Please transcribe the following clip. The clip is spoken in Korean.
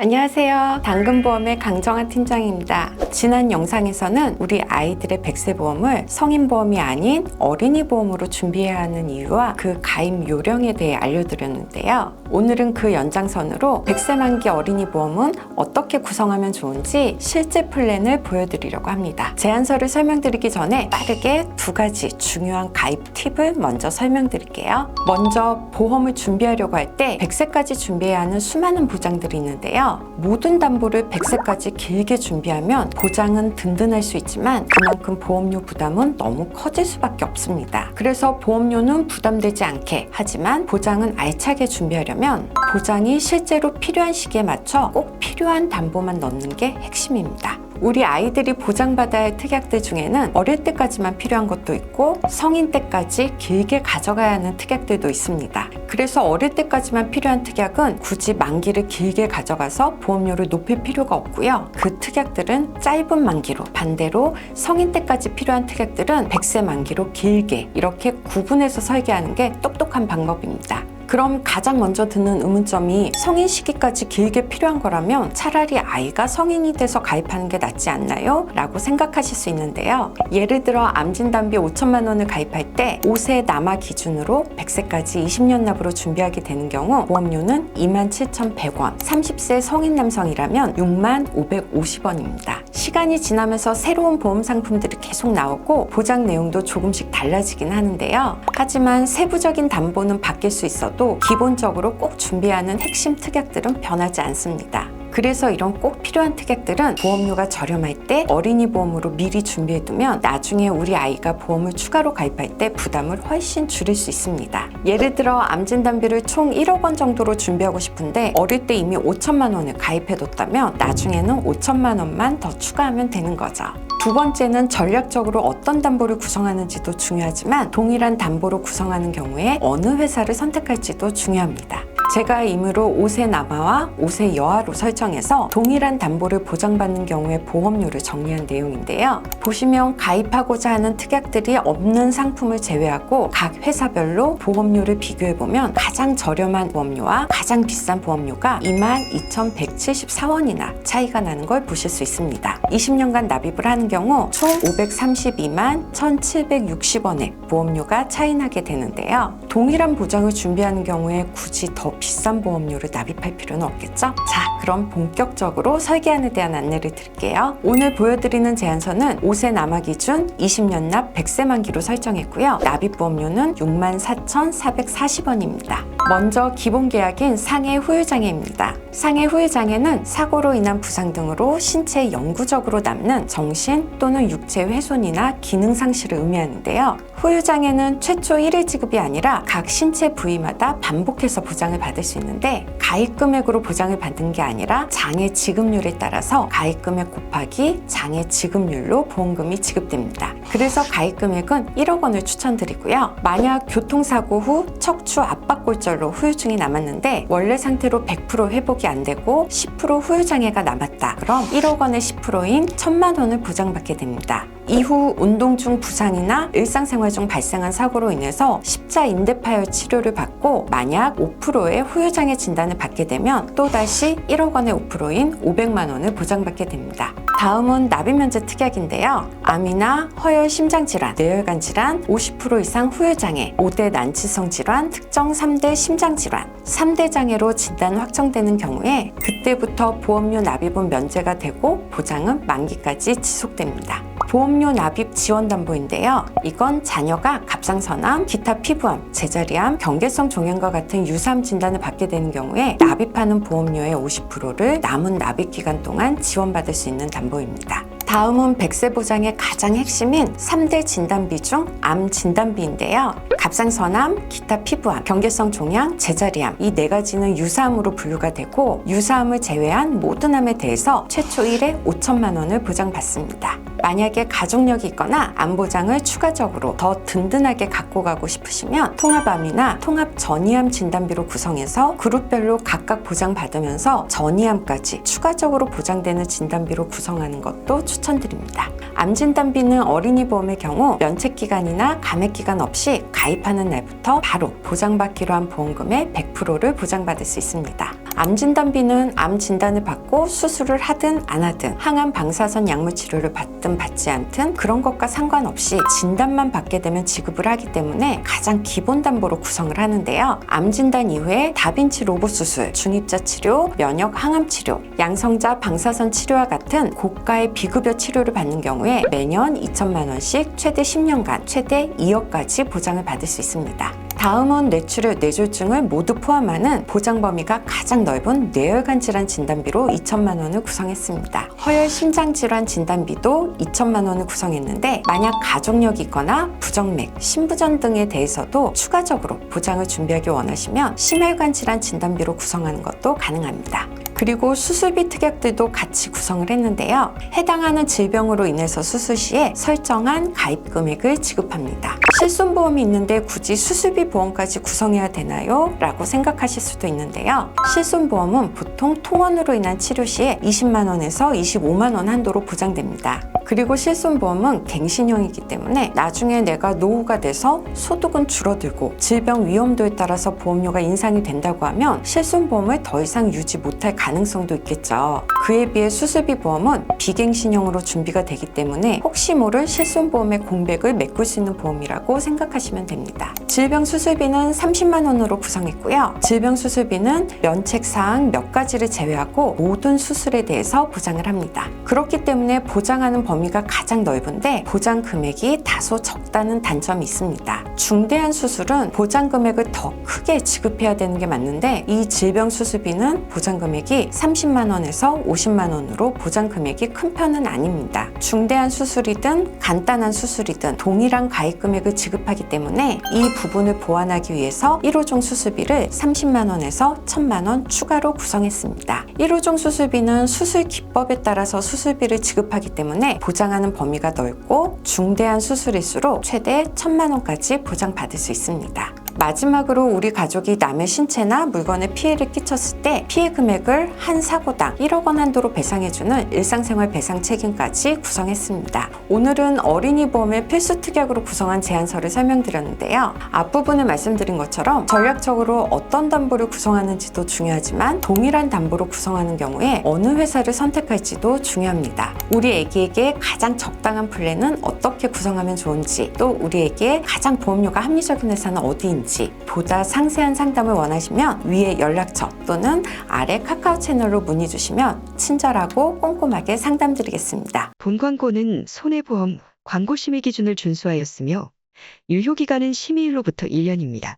안녕하세요. 당근보험의 강정아 팀장입니다. 지난 영상에서는 우리 아이들의 100세 보험을 성인보험이 아닌 어린이보험으로 준비해야 하는 이유와 그 가입 요령에 대해 알려드렸는데요. 오늘은 그 연장선으로 100세 만기 어린이보험은 어떻게 구성하면 좋은지 실제 플랜을 보여드리려고 합니다. 제안서를 설명드리기 전에 빠르게 두 가지 중요한 가입 팁을 먼저 설명드릴게요. 먼저 보험을 준비하려고 할 때 100세까지 준비해야 하는 수많은 보장들이 있는데요. 모든 담보를 100세까지 길게 준비하면 보장은 든든할 수 있지만 그만큼 보험료 부담은 너무 커질 수밖에 없습니다. 그래서 보험료는 부담되지 않게, 하지만 보장은 알차게 준비하려면 보장이 실제로 필요한 시기에 맞춰 꼭 필요한 담보만 넣는 게 핵심입니다. 우리 아이들이 보장받아야 할 특약들 중에는 어릴 때까지만 필요한 것도 있고 성인 때까지 길게 가져가야 하는 특약들도 있습니다. 그래서 어릴 때까지만 필요한 특약은 굳이 만기를 길게 가져가서 보험료를 높일 필요가 없고요. 그 특약들은 짧은 만기로, 반대로 성인 때까지 필요한 특약들은 100세 만기로 길게, 이렇게 구분해서 설계하는 게 똑똑한 방법입니다. 그럼 가장 먼저 드는 의문점이 성인 시기까지 길게 필요한 거라면 차라리 아이가 성인이 돼서 가입하는 게 낫지 않나요? 라고 생각하실 수 있는데요. 예를 들어 암진단비 5천만 원을 가입할 때 5세 남아 기준으로 100세까지 20년 납으로 준비하게 되는 경우 보험료는 27,100원, 30세 성인 남성이라면 65,550원입니다. 시간이 지나면서 새로운 보험 상품들이 계속 나오고 보장 내용도 조금씩 달라지긴 하는데요. 하지만 세부적인 담보는 바뀔 수 있어도 기본적으로 꼭 준비하는 핵심 특약들은 변하지 않습니다. 그래서 이런 꼭 필요한 특약들은 보험료가 저렴할 때 어린이 보험으로 미리 준비해두면 나중에 우리 아이가 보험을 추가로 가입할 때 부담을 훨씬 줄일 수 있습니다. 예를 들어 암진단비를 총 1억 원 정도로 준비하고 싶은데 어릴 때 이미 5천만 원을 가입해뒀다면 나중에는 5천만 원만 더 추가하면 되는 거죠. 두 번째는 전략적으로 어떤 담보를 구성하는지도 중요하지만 동일한 담보로 구성하는 경우에 어느 회사를 선택할지도 중요합니다. 제가 임의로 5세 남아와 5세 여아로 설정해서 동일한 담보를 보장받는 경우의 보험료를 정리한 내용인데요. 보시면 가입하고자 하는 특약들이 없는 상품을 제외하고 각 회사별로 보험료를 비교해보면 가장 저렴한 보험료와 가장 비싼 보험료가 22,174원이나 차이가 나는 걸 보실 수 있습니다. 20년간 납입을 하는 경우 총 532만 1,760원의 보험료가 차이나게 되는데요. 동일한 보장을 준비하는 경우에 굳이 더 비싼 보험료를 납입할 필요는 없겠죠? 자, 그럼 본격적으로 설계안에 대한 안내를 드릴게요. 오늘 보여드리는 제안서는 5세 남아 기준 20년 납 100세 만기로 설정했고요. 납입 보험료는 64,440원입니다. 먼저 기본 계약인 상해 후유장애입니다. 상해 후유장애는 사고로 인한 부상 등으로 신체에 영구적으로 남는 정신 또는 육체 훼손이나 기능 상실을 의미하는데요. 후유장애는 최초 1회 지급이 아니라 각 신체 부위마다 반복해서 보장을 받을 수 있는데 가입 금액으로 보장을 받는 게 아니라 장애 지급률에 따라서 가입 금액 곱하기 장애 지급률로 보험금이 지급됩니다. 그래서 가입 금액은 1억 원을 추천드리고요. 만약 교통사고 후 척추 압박골절로 후유증이 남았는데 원래 상태로 100% 회복이 안 되고 10% 후유장애가 남았다. 그럼 1억 원의 10%인 1,000만 원을 보장받게 됩니다. 이후 운동 중 부상이나 일상생활 중 발생한 사고로 인해서 십자 인대 파열 치료를 받고 만약 5%의 후유장애 진단을 받게 되면 또다시 1억 원의 5%인 500만 원을 보장받게 됩니다. 다음은 납입 면제 특약인데요. 암이나 허혈 심장질환, 뇌혈관 질환, 50% 이상 후유장애, 5대 난치성 질환, 특정 3대 심장질환, 3대 장애로 진단 확정되는 경우에 그때부터 보험료 납입은 면제가 되고 보장은 만기까지 지속됩니다. 보험료 납입 지원담보인데요. 이건 자녀가 갑상선암, 기타 피부암, 제자리암, 경계성 종양과 같은 유사암 진단을 받게 되는 경우에 납입하는 보험료의 50%를 남은 납입 기간 동안 지원받을 수 있는 담보입니다. 다음은 100세 보장의 가장 핵심인 3대 진단비 중 암 진단비인데요. 갑상선암, 기타 피부암, 경계성 종양, 제자리암 이 네 가지는 유사암으로 분류가 되고 유사암을 제외한 모든 암에 대해서 최초 1회 5천만 원을 보장받습니다. 만약에 가족력이 있거나 암 보장을 추가적으로 더 든든하게 갖고 가고 싶으시면 통합암이나 통합 전이암 진단비로 구성해서 그룹별로 각각 보장받으면서 전이암까지 추가적으로 보장되는 진단비로 구성하는 것도 추천드립니다. 암 진단비는 어린이 보험의 경우 면책기간이나 감액기간 없이 가입하는 날부터 바로 보장받기로 한 보험금의 100%를 보장받을 수 있습니다. 암 진단비는 암 진단을 받고 수술을 하든 안 하든 항암 방사선 약물 치료를 받든 받지 않든 그런 것과 상관없이 진단만 받게 되면 지급을 하기 때문에 가장 기본 담보로 구성을 하는데요. 암 진단 이후에 다빈치 로봇 수술, 중입자 치료, 면역 항암 치료, 양성자 방사선 치료와 같은 고가의 비급여 치료를 받는 경우에 매년 2천만 원씩 최대 10년간 최대 2억까지 보장을 받을 수 있습니다. 다음은 뇌출혈, 뇌졸중을 모두 포함하는 보장 범위가 가장 넓은 뇌혈관 질환 진단비로 2천만 원을 구성했습니다. 허혈 심장 질환 진단비도 2천만 원을 구성했는데 만약 가족력이 있거나 부정맥, 신부전 등에 대해서도 추가적으로 보장을 준비하기 원하시면 심혈관 질환 진단비로 구성하는 것도 가능합니다. 그리고 수술비 특약들도 같이 구성을 했는데요. 해당하는 질병으로 인해서 수술 시에 설정한 가입 금액을 지급합니다. 실손보험이 있는데 굳이 수술비 보험까지 구성해야 되나요? 라고 생각하실 수도 있는데요. 실손보험은 보통 통원으로 인한 치료 시에 20만 원에서 25만 원 한도로 보장됩니다. 그리고 실손보험은 갱신형이기 때문에 나중에 내가 노후가 돼서 소득은 줄어들고 질병 위험도에 따라서 보험료가 인상이 된다고 하면 실손보험을 더 이상 유지 못할 가능성도 있겠죠. 그에 비해 수술비 보험은 비갱신형으로 준비가 되기 때문에 혹시 모를 실손보험의 공백을 메꿀 수 있는 보험이라고 생각하시면 됩니다. 질병 수술비는 30만 원으로 구성했고요. 질병 수술비는 면책사항 몇 가지를 제외하고 모든 수술에 대해서 보장을 합니다. 그렇기 때문에 보장하는 범위가 가장 넓은데 보장 금액이 다소 적다는 단점이 있습니다. 중대한 수술은 보장 금액을 더 크게 지급해야 되는 게 맞는데 이 질병 수술비는 보장 금액이 30만 원에서 50만 원으로 보장 금액이 큰 편은 아닙니다. 중대한 수술이든 간단한 수술이든 동일한 가입 금액을 지급하기 때문에 이 부분을 보완하기 위해서 1호종 수술비를 30만 원에서 1,000만 원 추가로 구성했습니다. 1호종 수술비는 수술 기법에 따라서 수술비를 지급하기 때문에 보장하는 범위가 넓고 중대한 수술일수록 최대 1,000만 원까지 보장받을 수 있습니다. 마지막으로 우리 가족이 남의 신체나 물건에 피해를 끼쳤을 때 피해 금액을 한 사고당 1억 원 한도로 배상해주는 일상생활 배상 책임까지 구성했습니다. 오늘은 어린이 보험을 필수 특약으로 구성한 제안서를 설명드렸는데요. 앞부분에 말씀드린 것처럼 전략적으로 어떤 담보를 구성하는지도 중요하지만 동일한 담보로 구성하는 경우에 어느 회사를 선택할지도 중요합니다. 우리 애기에게 가장 적당한 플랜은 어떻게 구성하면 좋은지, 또 우리에게 가장 보험료가 합리적인 회사는 어디인지 보다 상세한 상담을 원하시면 위에 연락처 또는 아래 카카오 채널로 문의 주시면 친절하고 꼼꼼하게 상담드리겠습니다. 본 광고는 손해보험 광고 심의 기준을 준수하였으며 유효기간은 심의일로부터 1년입니다.